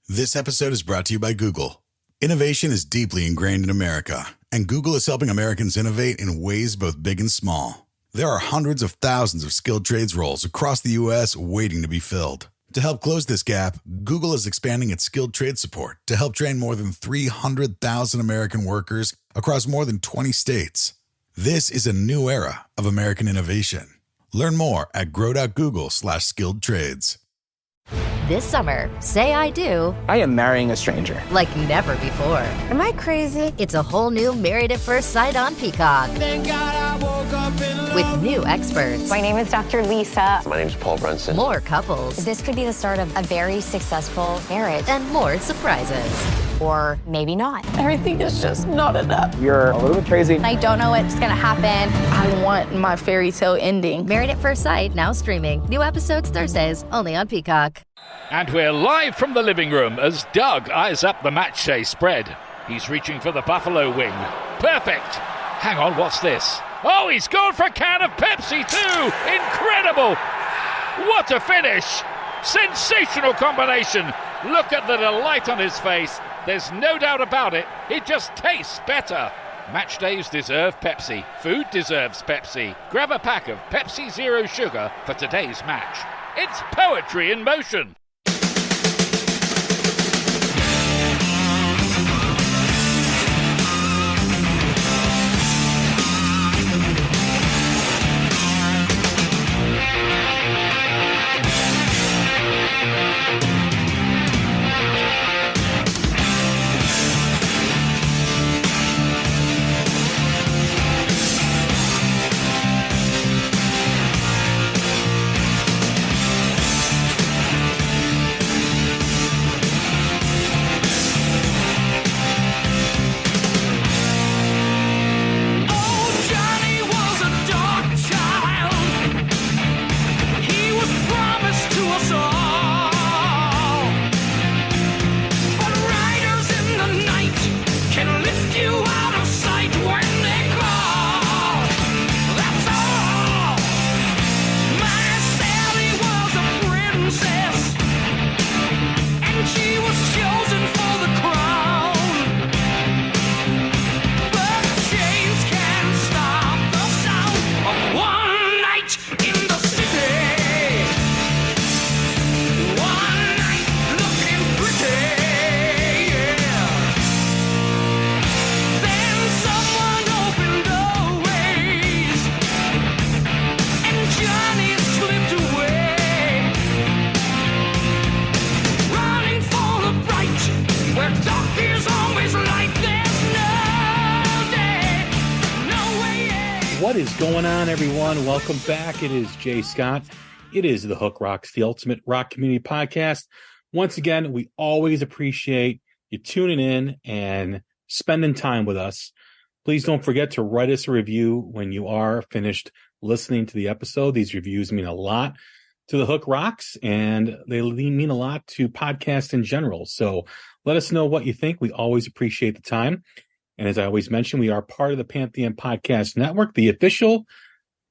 This episode is brought to you by Google. Innovation is deeply ingrained in America, and Google is helping Americans innovate in ways both big and small. There are hundreds of thousands of skilled trades roles across the U.S. waiting to be filled. To help close this gap, Google is expanding its skilled trade support to help train more than 300,000 American workers across more than 20 states. This is a new era of American innovation. Learn more at grow.google/skilled trades. This summer, say I do. I am marrying a stranger. Like never before. Am I crazy? It's a whole new Married at First Sight on Peacock. Thank God I woke up in love. With new experts. My name is Dr. Lisa. My name is Paul Brunson. More couples. This could be the start of a very successful marriage. And more surprises. Or maybe not. Everything is just not enough. You're a little bit crazy. I don't know what's gonna happen. I want my fairy tale ending. Married at First Sight, now streaming. New episodes Thursdays, only on Peacock. And we're live from the living room as Doug eyes up the match day spread. He's reaching for the buffalo wing. Perfect. Hang on, what's this? Oh, he's gone for a can of Pepsi too. Incredible. What a finish. Sensational combination. Look at the delight on his face. There's no doubt about it. It just tastes better. Match days deserve Pepsi. Food deserves Pepsi. Grab a pack of Pepsi Zero Sugar for today's match. It's poetry in motion. What is going on, everyone? Welcome back. It is Jay Scott. It is the Hook Rocks, the ultimate rock community podcast. Once again, we always appreciate you tuning in and spending time with us. Please don't forget to write us a review when you are finished listening to the episode. These reviews mean a lot to the Hook Rocks, and they mean a lot to podcasts in general. So let us know what you think. We always appreciate the time. And as I always mention, we are part of the Pantheon Podcast Network, the official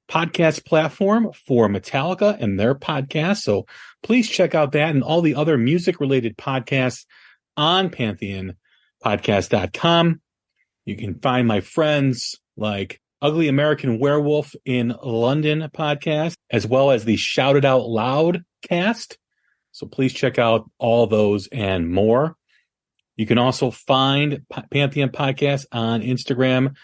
podcast platform for Metallica and their podcast. So please check out that and all the other music-related podcasts on PantheonPodcast.com. You can find my friends like Ugly American Werewolf in London podcast, as well as the Shout It Out Loud cast. So please check out all those and more. You can also find Pantheon Podcast on Instagram,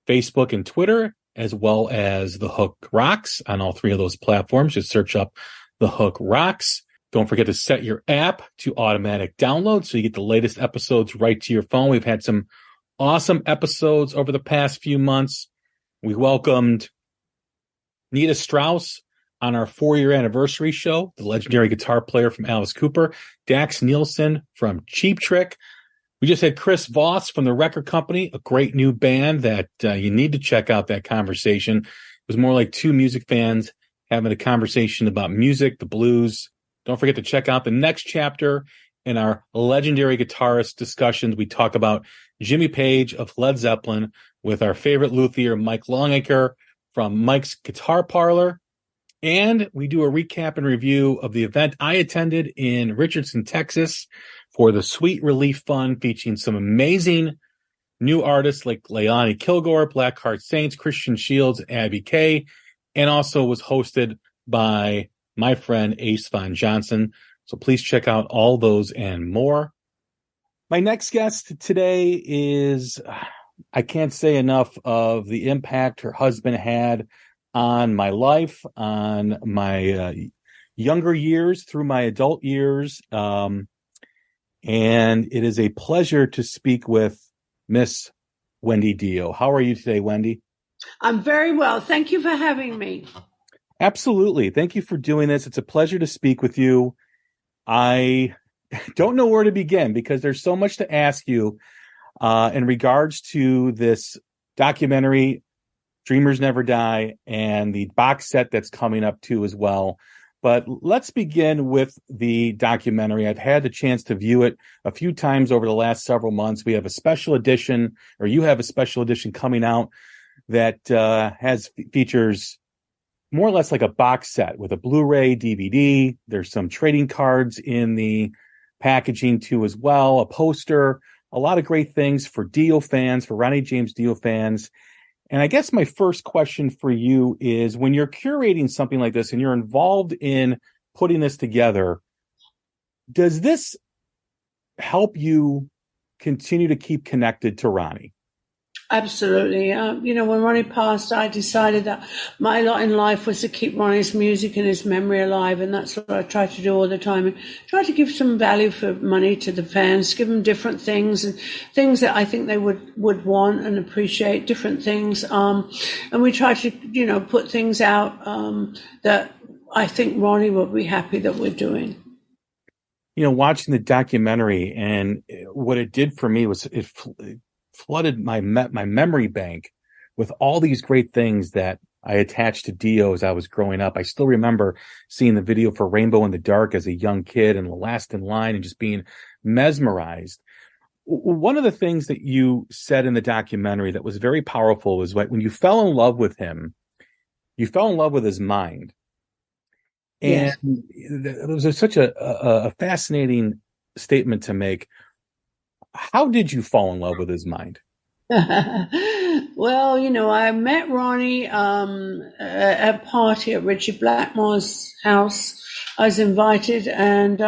Facebook, and Twitter, as well as The Hook Rocks on all three of those platforms. Just search up The Hook Rocks. Don't forget to set your app to automatic download so you get the latest episodes right to your phone. We've had some awesome episodes over the past few months. We welcomed Nita Strauss on our 4-year anniversary show, the legendary guitar player from Alice Cooper, Dax Nielsen from Cheap Trick. We just had Chris Voss from the record company, a great new band that you need to check out that conversation. It was more like two music fans having a conversation about music, the blues. Don't forget to check out the next chapter in our legendary guitarist discussions. We talk about Jimmy Page of Led Zeppelin with our favorite luthier, Mike Longacre from Mike's Guitar Parlor. And we do a recap and review of the event I attended in Richardson, Texas for the Sweet Relief Fund, featuring some amazing new artists like Leilani Kilgore, Blackheart Saints, Christian Shields, Abby Kay, and also was hosted by my friend Ace Von Johnson. So please check out all those and more. My next guest today is, I can't say enough of the impact her husband had on my life, on my younger years, through my adult years. And it is a pleasure to speak with Miss Wendy Dio. How are you today, Wendy? I'm very well. Thank you for having me. Absolutely. Thank you for doing this. It's a pleasure to speak with you. I don't know where to begin because there's so much to ask you in regards to this documentary, Dreamers Never Die, and the box set that's coming up too as well. But let's begin with the documentary. I've had the chance to view it a few times over the last several months. We have a special edition, or you have a special edition coming out that features more or less like a box set with a Blu-ray, DVD. There's some trading cards in the packaging too as well, a poster, a lot of great things for Dio fans, for Ronnie James Dio fans. And I guess my first question for you is, when you're curating something like this and you're involved in putting this together, does this help you continue to keep connected to Ronnie? Absolutely. When Ronnie passed, I decided that my lot in life was to keep Ronnie's music and his memory alive. And that's what I try to do all the time. And try to give some value for money to the fans, give them different things and things that I think they would want and appreciate, different things. And we try to, put things out that I think Ronnie will be happy that we're doing. Watching the documentary, and what it did for me was it flooded my memory bank with all these great things that I attached to Dio as I was growing up. I still remember seeing the video for Rainbow in the Dark as a young kid and Last in Line and just being mesmerized. One of the things that you said in the documentary that was very powerful was when you fell in love with him, you fell in love with his mind. And it was such a fascinating statement to make. How did you fall in love with his mind? Well, I met Ronnie at a party at Richie Blackmore's house. I was invited, and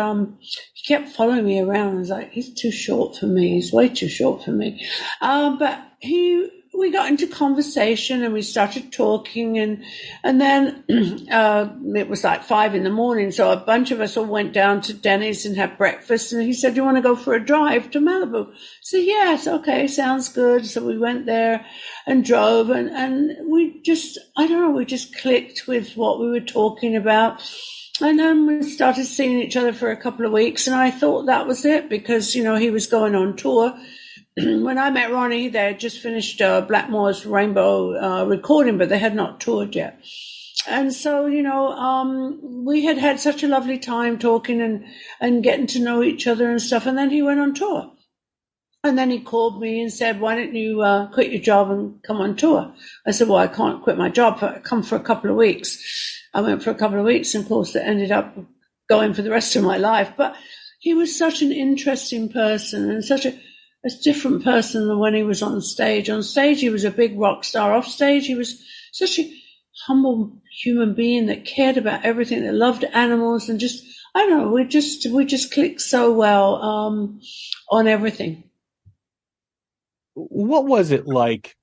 he kept following me around. I was like, he's too short for me. He's way too short for me. But we got into conversation and we started talking, and then it was like 5 a.m. So a bunch of us all went down to Denny's and had breakfast, and he said, "Do you want to go for a drive to Malibu?" So yes, okay, sounds good. So we went there and drove, and we just clicked with what we were talking about. And then we started seeing each other for a couple of weeks, and I thought that was it because, he was going on tour. When I met Ronnie, they had just finished Blackmore's Rainbow recording, but they had not toured yet. And so, we had such a lovely time talking and getting to know each other and stuff. And then he went on tour. And then he called me and said, "Why don't you quit your job and come on tour?" I said, "Well, I can't quit my job. Come for a couple of weeks." I went for a couple of weeks, and of course, it ended up going for the rest of my life. But he was such an interesting person and such a different person than when he was on stage. On stage, he was a big rock star. Off stage, he was such a humble human being that cared about everything, that loved animals, and just, I don't know, we just clicked so well on everything. What was it like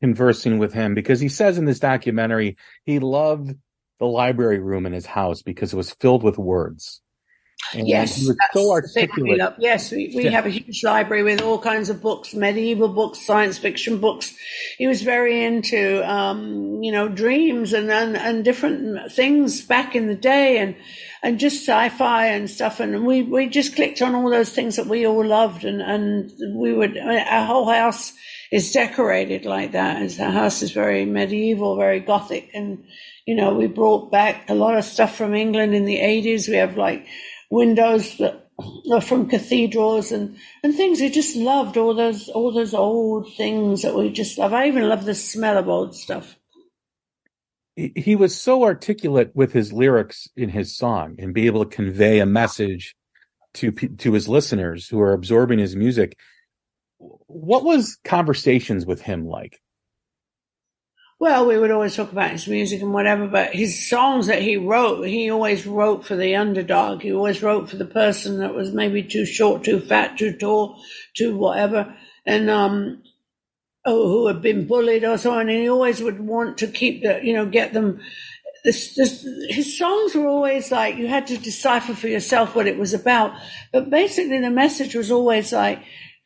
conversing with him? Because he says in this documentary, he loved the library room in his house because it was filled with words. And yes, he was so articulate. Yes, we have a huge library with all kinds of books, medieval books, science fiction books. He was very into, dreams and different things back in the day, and just sci-fi and stuff. And we just clicked on all those things that we all loved, and our whole house is decorated like that. Our house is very medieval, very Gothic, and we brought back a lot of stuff from England in the 80s. We have like windows that are from cathedrals and things. We just loved all those old things that we just love. I even love the smell of old stuff. He was so articulate with his lyrics in his song and be able to convey a message to his listeners who are absorbing his music. What was conversations with him like? Well, we would always talk about his music and whatever, but his songs that he wrote, he always wrote for the underdog. He always wrote for the person that was maybe too short, too fat, too tall, too whatever, and who had been bullied or so on. And he always would want to keep get them. His songs were always like you had to decipher for yourself what it was about, but basically the message was always like,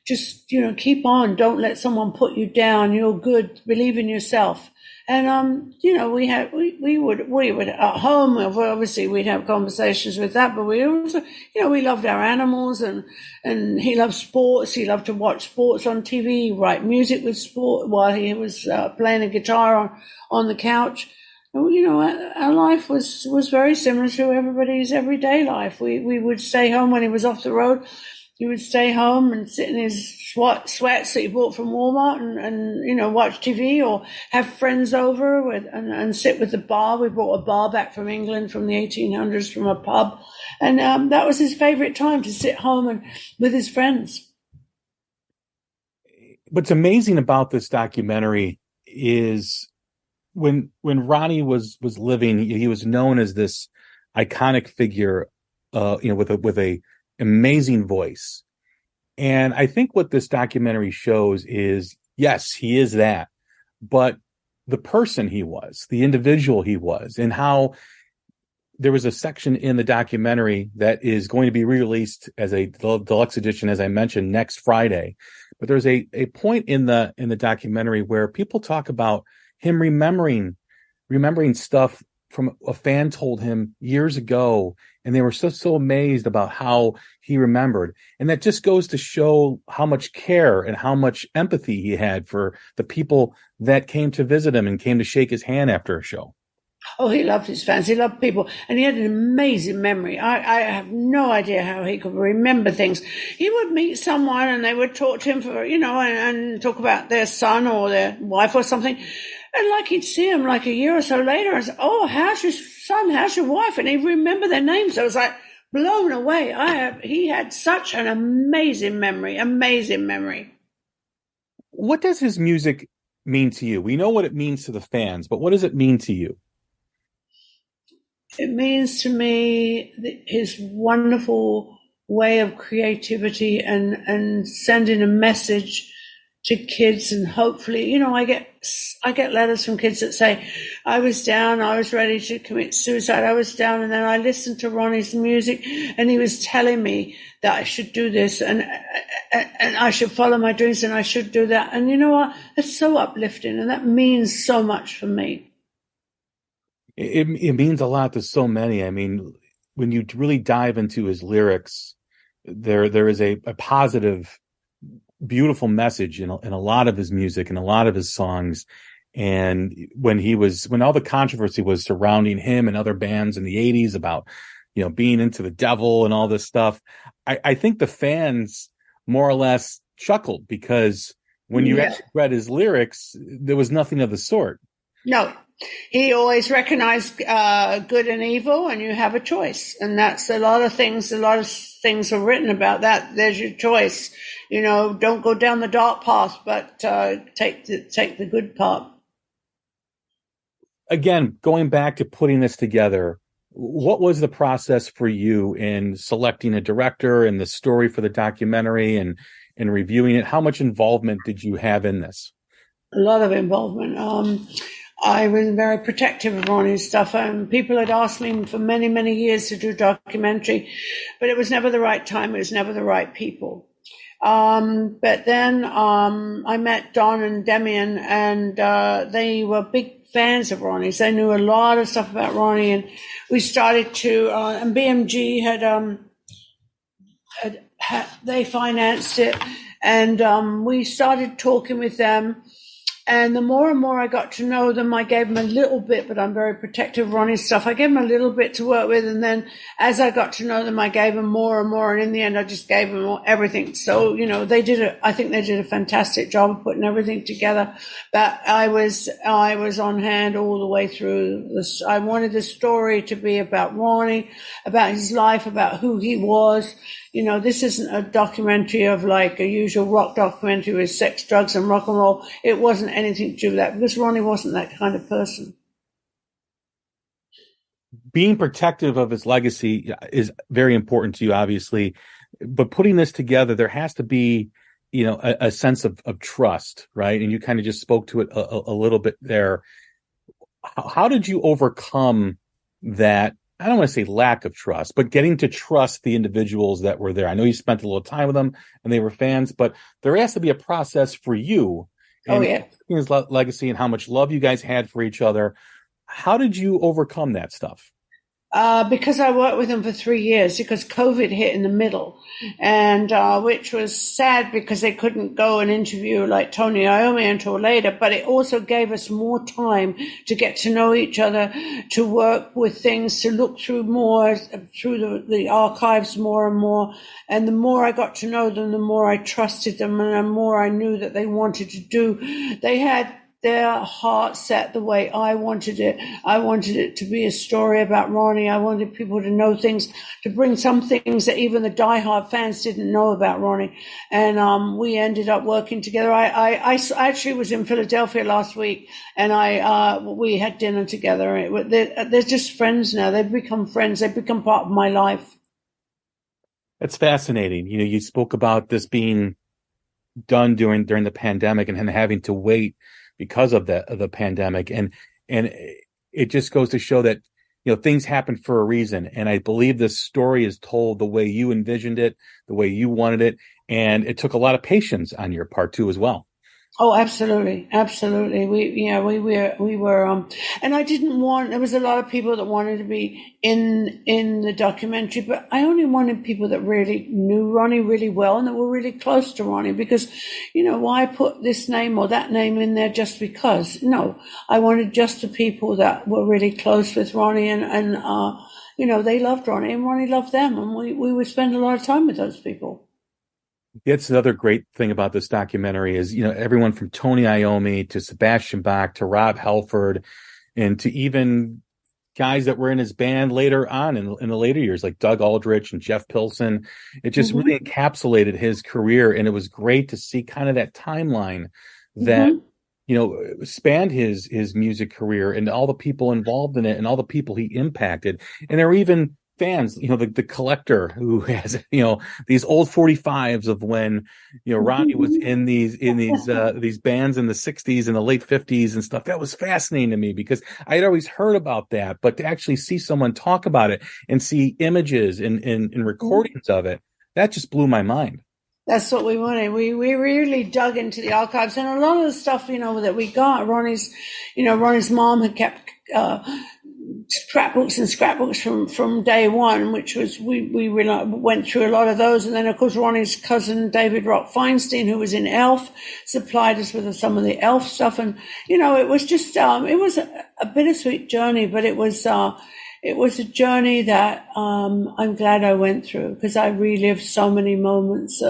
just keep on, don't let someone put you down. You're good, believe in yourself. And we would at home, obviously we'd have conversations with that, but we also we loved our animals, and he loved sports. He loved to watch sports on TV, write music with sport while he was playing a guitar on the couch. Our life was very similar to everybody's everyday life. We would stay home when he was off the road. He would stay home and sit in his sweats that he bought from Walmart and watch TV or have friends over and sit with the bar. We brought a bar back from England from the 1800s from a pub. And that was his favorite time, to sit home and with his friends. What's amazing about this documentary is when Ronnie was living, he was known as this iconic figure, with a amazing voice. And I think what this documentary shows is, yes, he is that, but the person he was, the individual he was, and how there was a section in the documentary that is going to be re-released as a deluxe edition, as I mentioned, next Friday. But there's a point in the documentary where people talk about him remembering stuff from a fan told him years ago, and they were so amazed about how he remembered. And that just goes to show how much care and how much empathy he had for the people that came to visit him and came to shake his hand after a show. Oh, he loved his fans. He loved people. And he had an amazing memory. I have no idea how he could remember things. He would meet someone and they would talk to him for, and talk about their son or their wife or something. And he'd see him a year or so later and say, oh, how's your son? How's your wife? And he'd remember their names. I was blown away. He had such an amazing memory. What does his music mean to you? We know what it means to the fans, but what does it mean to you? It means to me his wonderful way of creativity and sending a message to kids, and hopefully, I get letters from kids that say, I was down, I was ready to commit suicide, I was down, and then I listened to Ronnie's music, and he was telling me that I should do this, and I should follow my dreams, and I should do that. And you know what? It's so uplifting, and that means so much for me. It means a lot to so many. I mean, when you really dive into his lyrics, there is a positive, beautiful message in a lot of his music and a lot of his songs. And when all the controversy was surrounding him and other bands in the 80s about, being into the devil and all this stuff, I think the fans more or less chuckled, because when you actually read his lyrics, there was nothing of the sort. No, he always recognized good and evil, and you have a choice. And that's a lot of things are written about that. There's your choice. Don't go down the dark path, but take the good path. Again, going back to putting this together, what was the process for you in selecting a director and the story for the documentary and reviewing it? How much involvement did you have in this? A lot of involvement. I was very protective of Ronnie's stuff. People had asked me for many, many years to do a documentary, but it was never the right time. It was never the right people. But then I met Don and Demian, and they were big fans of Ronnie's. They knew a lot of stuff about Ronnie, and we started to. And BMG they financed it, and we started talking with them. And the more and more I got to know them, I gave them a little bit, but I'm very protective of Ronnie's stuff. I gave them a little bit to work with. And then as I got to know them, I gave them more and more. And in the end, I just gave them everything. So, I think they did a fantastic job of putting everything together. But I was on hand all the way through this. I wanted the story to be about Ronnie, about his life, about who he was, this isn't a documentary of like a usual rock documentary with sex, drugs, and rock and roll. It wasn't anything to do with that because Ronnie wasn't that kind of person. Being protective of his legacy is very important to you, obviously, but putting this together, there has to be, a sense of trust, right? And you kind of just spoke to it a little bit there. How did you overcome that? I don't want to say lack of trust, but getting to trust the individuals that were there. I know you spent a little time with them and they were fans, but there has to be a process for you. His legacy and how much love you guys had for each other. How did you overcome that stuff? Because I worked with him for 3 years because COVID hit in the middle, and which was sad because they couldn't go and interview like Tony Iommi until later, but it also gave us more time to get to know each other, to work with things, to look through the archives more and more. And the more I got to know them, the more I trusted them and the more I knew that they wanted to do. They had their heart set the way I wanted it. I wanted it to be a story about Ronnie. I wanted people to know things, to bring some things that even the diehard fans didn't know about Ronnie. And we ended up working together. I actually was in Philadelphia last week, and we had dinner together. They're just friends now. They've become friends. They've become part of my life. That's fascinating. You spoke about this being done during the pandemic and having to wait because of the pandemic. And it just goes to show that, things happen for a reason. And I believe this story is told the way you envisioned it, the way you wanted it. And it took a lot of patience on your part too, as well. Oh, absolutely. Absolutely. We were, and I didn't want, there was a lot of people that wanted to be in the documentary, but I only wanted people that really knew Ronnie really well and that were really close to Ronnie because, why put this name or that name in there just because? No, I wanted just the people that were really close with Ronnie and they loved Ronnie and Ronnie loved them. And we would spend a lot of time with those people. That's another great thing about this documentary is, everyone from Tony Iommi to Sebastian Bach to Rob Halford and to even guys that were in his band later on in the later years, like Doug Aldrich and Jeff Pilson. It just really encapsulated his career. And it was great to see kind of that timeline that, spanned his music career and all the people involved in it and all the people he impacted. And there were even fans, the collector who has, these old 45s of when, Ronnie was in these bands in the 60s and the late 50s and stuff. That was fascinating to me because I had always heard about that, but to actually see someone talk about it and see images and recordings of it, that just blew my mind. That's what we wanted. We really dug into the archives, and a lot of the stuff, that we got, Ronnie's mom had kept, scrapbooks from day one, which was, we went through a lot of those. And then of course, Ronnie's cousin, David Rock Feinstein, who was in Elf, supplied us with some of the Elf stuff. And, it was just, it was a bittersweet journey, but it was a journey that, I'm glad I went through because I relived so many moments,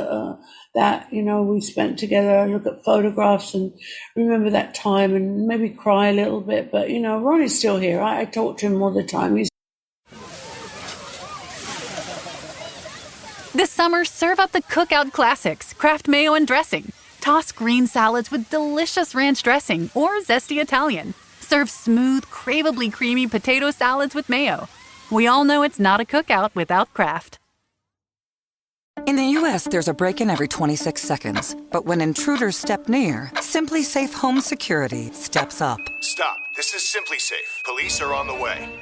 that, we spent together. I look at photographs and remember that time and maybe cry a little bit. But, Ronnie's still here. I talk to him all the time. This summer, serve up the Cookout Classics, Kraft Mayo and Dressing. Toss green salads with delicious ranch dressing or zesty Italian. Serve smooth, craveably creamy potato salads with mayo. We all know it's not a cookout without Kraft. In the U.S., there's a break-in every 26 seconds. But when intruders step near, Simply Safe Home Security steps up. Stop. This is Simply Safe. Police are on the way.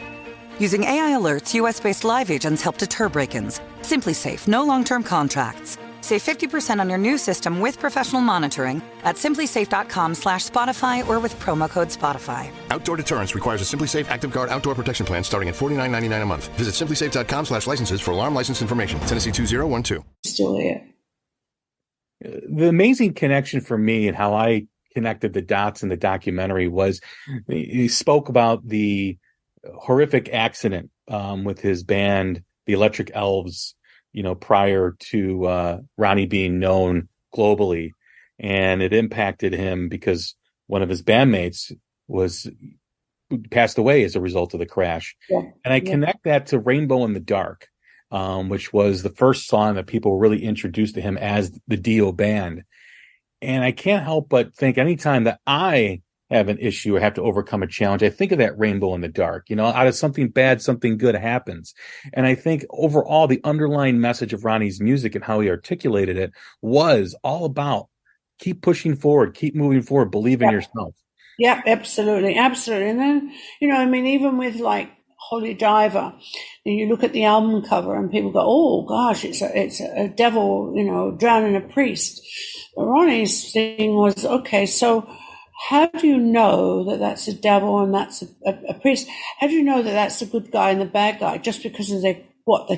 Using AI alerts, U.S.-based live agents help deter break-ins. Simply Safe, no long-term contracts. Save 50% on your new system with professional monitoring at simplysafe.com/Spotify or with promo code Spotify. Outdoor deterrence requires a Simply Safe Active Guard outdoor protection plan starting at $49.99 a month. Visit simplysafe.com/licenses for alarm license information. Tennessee 2012. Still here. The amazing connection for me and how I connected the dots in the documentary was he spoke about the horrific accident with his band, the Electric Elves, prior to Ronnie being known globally. And it impacted him because one of his bandmates passed away as a result of the crash. Yeah. And I connect that to Rainbow in the Dark. which was the first song that people were really introduced to him as the Dio band. And I can't help but think anytime that I have an issue or have to overcome a challenge, I think of that Rainbow in the Dark. Out of something bad, something good happens. And I think overall, the underlying message of Ronnie's music and how he articulated it was all about keep pushing forward, keep moving forward, believe in yourself. Yeah, absolutely. Absolutely. And then, even with like Holy Diver, and you look at the album cover and people go, oh gosh, it's a devil, drowning a priest. But Ronnie's thing was, okay, so how do you know that that's a devil and that's a priest? How do you know that that's the good guy and the bad guy just because of what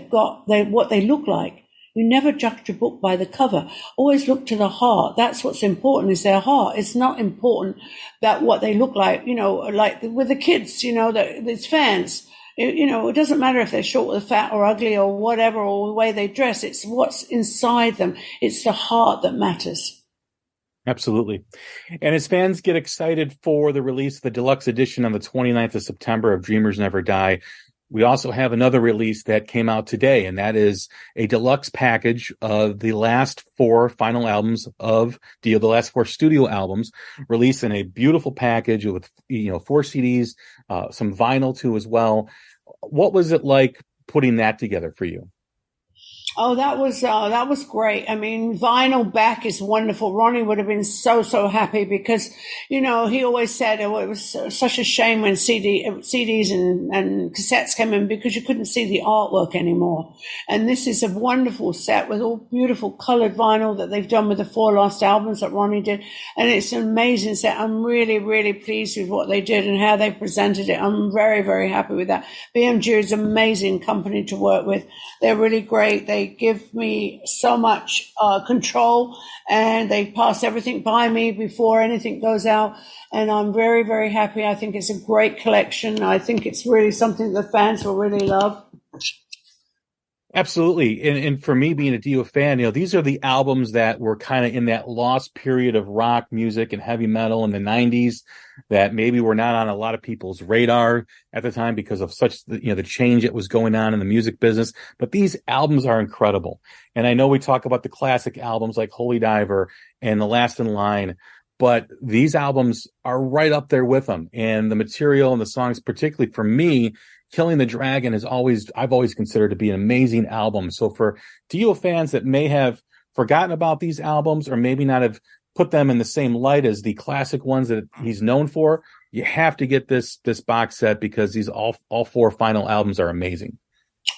they look like? You never judge a book by the cover. Always look to the heart. That's what's important, is their heart. It's not important that what they look like, like with the kids, that it's fans. It doesn't matter if they're short or fat or ugly or whatever, or the way they dress. It's what's inside them. It's the heart that matters. Absolutely. And as fans get excited for the release of the deluxe edition on the 29th of September of Dreamers Never Die, we also have another release that came out today, and that is a deluxe package of the last 4 final albums of Dio, the last 4 studio albums, released in a beautiful package with 4 CDs, some vinyl too as well. What was it like putting that together for you? Oh, that was great. I mean, vinyl back is wonderful. Ronnie would have been so happy because, he always said, it was such a shame when CDs and cassettes came in because you couldn't see the artwork anymore. And this is a wonderful set with all beautiful colored vinyl that they've done with the 4 last albums that Ronnie did. And it's an amazing set. I'm really, really pleased with what they did and how they presented it. I'm very, very happy with that. BMG is an amazing company to work with. They're really great. They give me so much control, and they pass everything by me before anything goes out. And I'm very, very happy. I think it's a great collection. I think it's really something the fans will really love. Absolutely. And for me, being a Dio fan, these are the albums that were kind of in that lost period of rock music and heavy metal in the 90s that maybe were not on a lot of people's radar at the time because of such, the change that was going on in the music business. But these albums are incredible. And I know we talk about the classic albums like Holy Diver and The Last in Line, but these albums are right up there with them. And the material and the songs, particularly for me, Killing the Dragon I've always considered to be an amazing album. So for Dio fans that may have forgotten about these albums or maybe not have put them in the same light as the classic ones that he's known for, you have to get this box set because these all 4 final albums are amazing.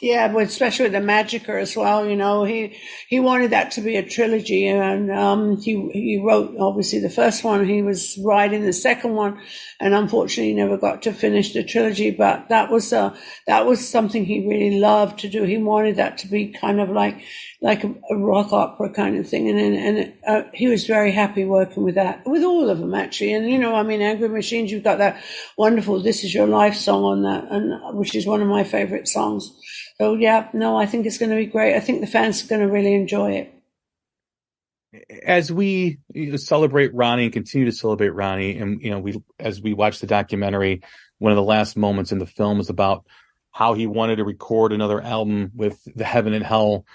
Yeah, but especially the Magica as well. He wanted that to be a trilogy, and he wrote obviously the first one. He was writing the second one, and unfortunately, he never got to finish the trilogy. But that was something he really loved to do. He wanted that to be kind of like a rock opera kind of thing, and he was very happy working with that, with all of them actually. And Angry Machines, you've got that wonderful "This Is Your Life" song on that, and which is one of my favorite songs. So I think it's going to be great. I think the fans are going to really enjoy it. As we celebrate Ronnie and continue to celebrate Ronnie, and as we watch the documentary, one of the last moments in the film is about how he wanted to record another album with the Heaven and Hell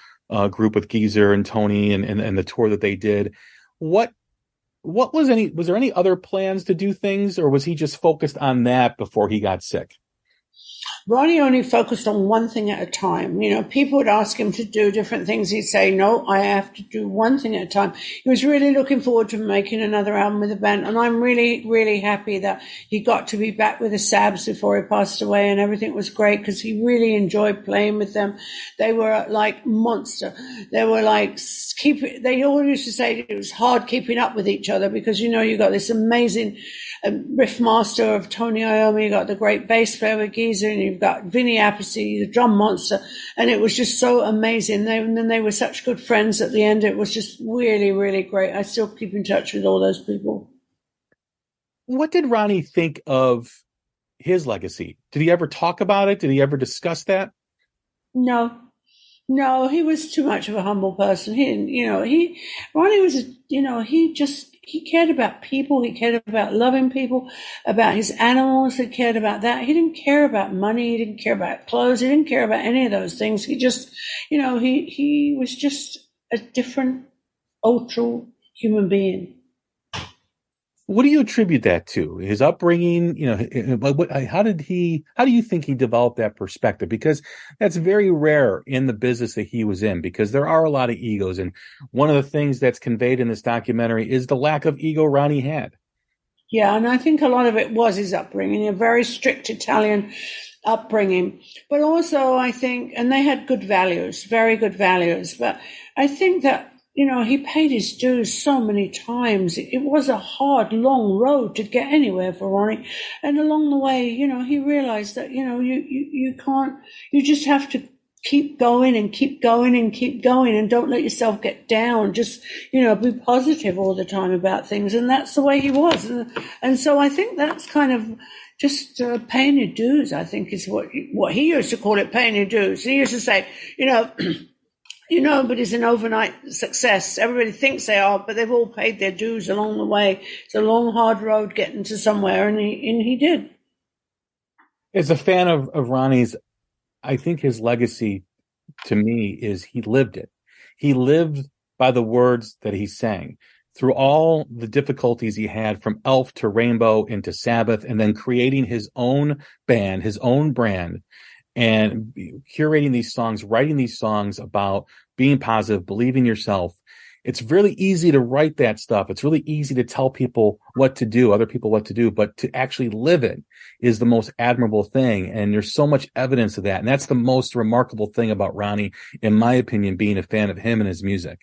group with Geezer and Tony and the tour that they did. Was there any other plans to do things, or was he just focused on that before he got sick? Ronnie only focused on one thing at a time. People would ask him to do different things. He'd say, no, I have to do one thing at a time. He was really looking forward to making another album with the band. And I'm really, really happy that he got to be back with the Sabs before he passed away, and everything was great because he really enjoyed playing with them. They were like monster. They were like, they all used to say it was hard keeping up with each other because, you got this amazing riff master of Tony Iommi, you got the great bass player with Geezer, and you've got Vinny Appice, the drum monster, and it was just so amazing. And then they were such good friends at the end. It was just really, really great. I still keep in touch with all those people. What did Ronnie think of his legacy? Did he ever talk about it? Did he ever discuss that? No, he was too much of a humble person. He didn't, Ronnie was, he cared about people. He cared about loving people, about his animals. He cared about that. He didn't care about money. He didn't care about clothes. He didn't care about any of those things. He just, he was just a different, ultra human being. What do you attribute that to? His upbringing, how do you think he developed that perspective? Because that's very rare in the business that he was in, because there are a lot of egos. And one of the things that's conveyed in this documentary is the lack of ego Ronnie had. Yeah, and I think a lot of it was his upbringing, a very strict Italian upbringing. But also I think, and they had good values, very good values. But I think that, he paid his dues so many times. It was a hard, long road to get anywhere for Ronnie. And along the way, he realized that, you can't, you just have to keep going and keep going and keep going, and don't let yourself get down. Just, be positive all the time about things. And that's the way he was. And so I think that's kind of just paying your dues, I think, is what he used to call it, paying your dues. He used to say, nobody's an overnight success. Everybody thinks they are, but they've all paid their dues along the way. It's a long, hard road getting to somewhere, and he did. As a fan of Ronnie's, I think his legacy to me is he lived it. He lived by the words that he sang. Through all the difficulties he had, from Elf to Rainbow into Sabbath, and then creating his own band, his own brand, and curating these songs, writing these songs about being positive, believing yourself. It's really easy to write that stuff. It's really easy to tell people what to do, other people what to do, but to actually live it is the most admirable thing. And there's so much evidence of that. And that's the most remarkable thing about Ronnie, in my opinion, being a fan of him and his music.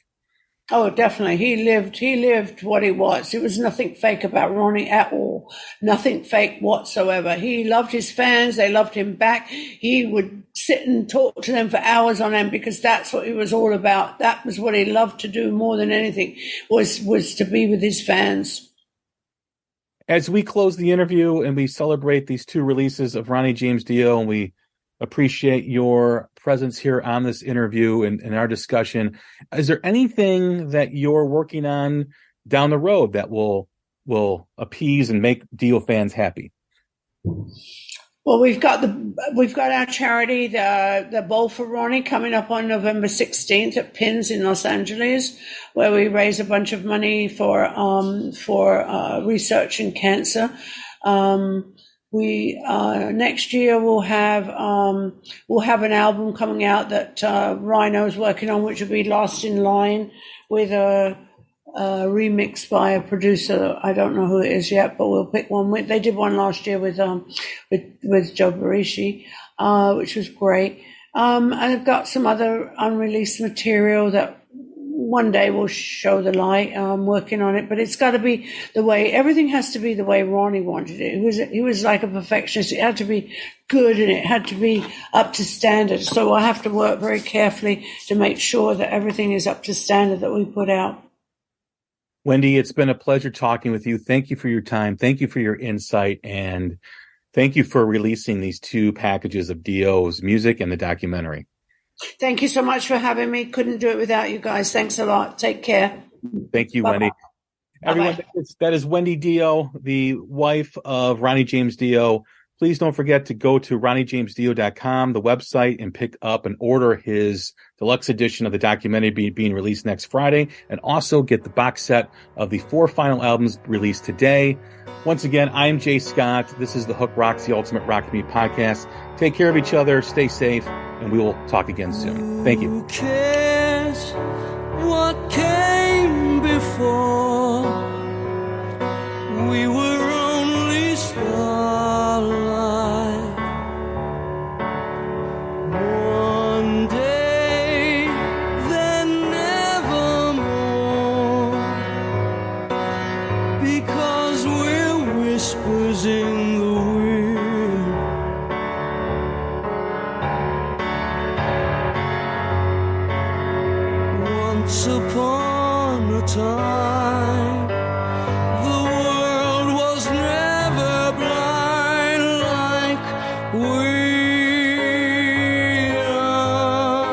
Oh, definitely. He lived what he was. There was nothing fake about Ronnie at all. Nothing fake whatsoever. He loved his fans. They loved him back. He would sit and talk to them for hours on end, because that's what he was all about. That was what he loved to do more than anything, was to be with his fans. As we close the interview and we celebrate these two releases of Ronnie James Dio, and we appreciate your presence here on this interview and our discussion, is there anything that you're working on down the road that will appease and make Dio fans happy? Well, we've got our charity, the Bowl for Ronnie, coming up on November 16th at Pins in Los Angeles, where we raise a bunch of money for research in cancer. Next year we'll have an album coming out that Rhino's working on, which will be Lost in Line, with a remix by a producer. I don't know who it is yet, but we'll pick one. They did one last year with Joe Barishi, which was great. And I've got some other unreleased material that one day will show the light. I'm working on it, but it's got to be everything has to be the way Ronnie wanted it. He was like a perfectionist. It had to be good, and it had to be up to standard. So I have to work very carefully to make sure that everything is up to standard that we put out. Wendy, it's been a pleasure talking with you. Thank you for your time. Thank you for your insight, and thank you for releasing these two packages of Dio's music and the documentary. Thank you so much for having me. Couldn't do it without you guys. Thanks a lot. Take care. Thank you, Bye-bye. Wendy. Everyone, that is Wendy Dio, the wife of Ronnie James Dio. Please don't forget to go to ronniejamesdio.com, the website, and pick up and order his deluxe edition of the documentary being released next Friday, and also get the box set of the 4 final albums released today. Once again, I'm Jay Scott. This is The Hook Rocks, the Ultimate Rock Community Podcast. Take care of each other, stay safe, and we will talk again soon. Thank you. Who cares what came before? We were only starlight. One day, then nevermore, because we're whispers in the wind. Once upon a time, the world was never blind like we are.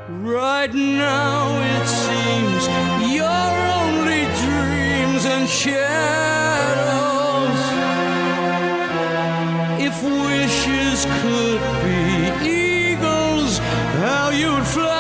Right now it seems you're only in shadows. If wishes could be eagles, how you'd fly.